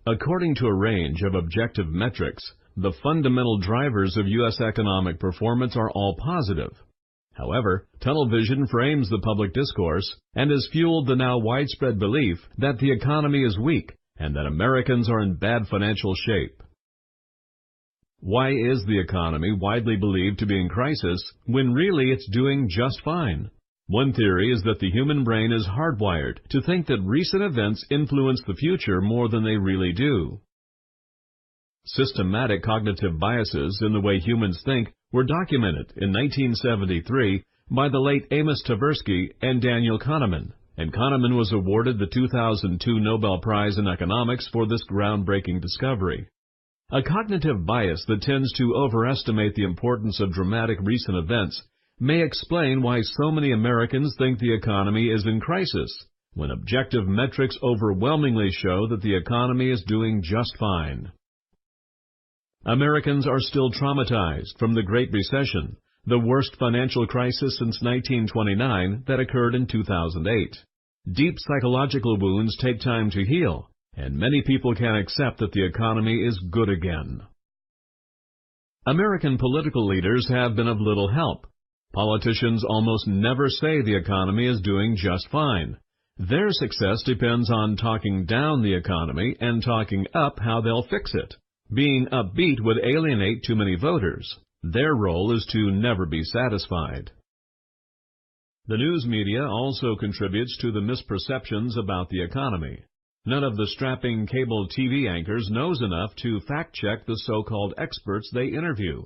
According to a range of objective metrics, the fundamental drivers of U.S. economic performance are all positive. However, tunnel vision frames the public discourse and has fueled the now widespread belief that the economy is weak and that Americans are in bad financial shape. Why is the economy widely believed to be in crisis when really it's doing just fine? One theory is that the human brain is hardwired to think that recent events influence the future more than they really do. Systematic cognitive biases in the way humans think were documented in 1973 by the late Amos Tversky and Daniel Kahneman, and Kahneman was awarded the 2002 Nobel Prize in Economics for this groundbreaking discovery. A cognitive bias that tends to overestimate the importance of dramatic recent events may explain why so many Americans think the economy is in crisis, when objective metrics overwhelmingly show that the economy is doing just fine. Americans are still traumatized from the Great Recession, the worst financial crisis since 1929 that occurred in 2008. Deep psychological wounds take time to heal, and many people can't accept that the economy is good again. American political leaders have been of little help. Politicians almost never say the economy is doing just fine. Their success depends on talking down the economy and talking up how they'll fix it. Being upbeat would alienate too many voters. Their role is to never be satisfied. The news media also contributes to the misperceptions about the economy. None of the strapping cable TV anchors knows enough to fact-check the so-called experts they interview.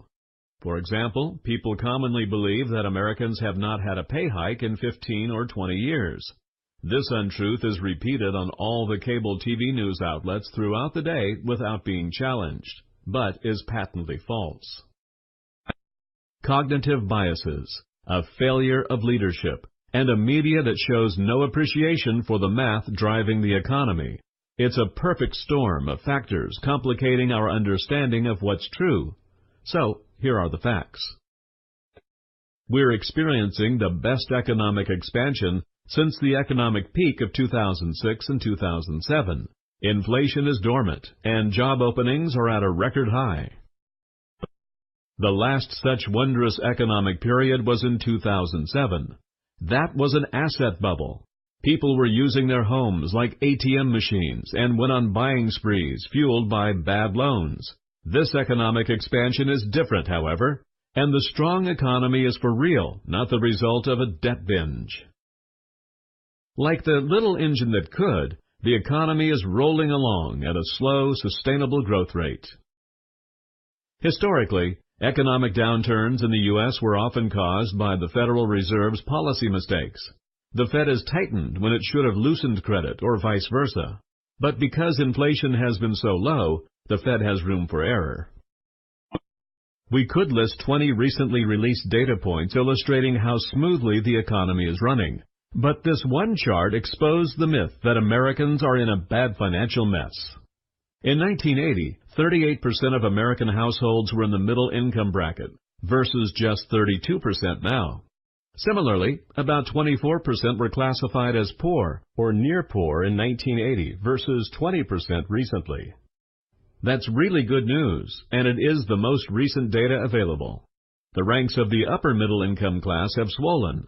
For example, people commonly believe that Americans have not had a pay hike in 15 or 20 years. This untruth is repeated on all the cable TV news outlets throughout the day without being challenged, but is patently false. Cognitive biases, a failure of leadership, and a media that shows no appreciation for the math driving the economy. It's a perfect storm of factors complicating our understanding of what's true. So, here are the facts. We're experiencing the best economic expansion since the economic peak of 2006 and 2007. Inflation is dormant, and job openings are at a record high. The last such wondrous economic period was in 2007. That was an asset bubble. People were using their homes like ATM machines and went on buying sprees fueled by bad loans. This economic expansion is different, however, and the strong economy is for real, not the result of a debt binge. Like the little engine that could, the economy is rolling along at a slow, sustainable growth rate. Historically, economic downturns in the U.S. were often caused by the Federal Reserve's policy mistakes. The Fed has tightened when it should have loosened credit, or vice versa. But because inflation has been so low, the Fed has room for error. We could list 20 recently released data points illustrating how smoothly the economy is running. But this one chart exposed the myth that Americans are in a bad financial mess. In 1980, 38% of American households were in the middle income bracket, versus just 32% now. Similarly, about 24% were classified as poor or near poor in 1980 versus 20% recently. That's really good news, and it is the most recent data available. The ranks of the upper middle income class have swollen.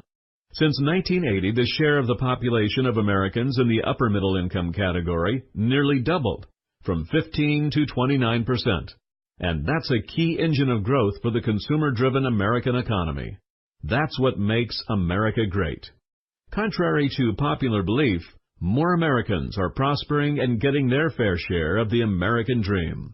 Since 1980, the share of the population of Americans in the upper middle income category nearly doubled, from 15 to 29%. And that's a key engine of growth for the consumer-driven American economy. That's what makes America great. Contrary to popular belief, more Americans are prospering and getting their fair share of the American dream.